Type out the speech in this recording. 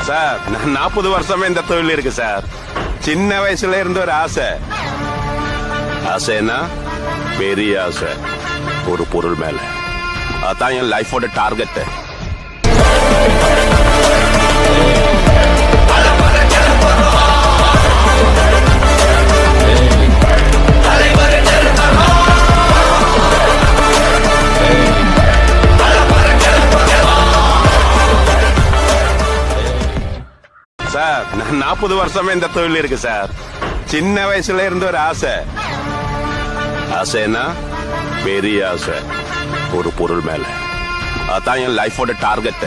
Sir நான் 40 வருஷமா இந்த தொழில் இருக்கு சார். சின்ன வயசுல இருந்து ஒரு ஆசை. ஆசைன்னா பெரிய ஆசை, ஒரு பொருள் மேல. அதான் என் லைஃபோட டார்கெட். சார் நான் 40 வருஷமா இந்த தொழில் இருக்கு சார். சின்ன வயசுல இருந்து ஒரு ஆசை. ஆசைன்னா பெரிய ஆசை, ஒரு பொருள் மேல. அதான் என் லைஃபோட டார்கெட்.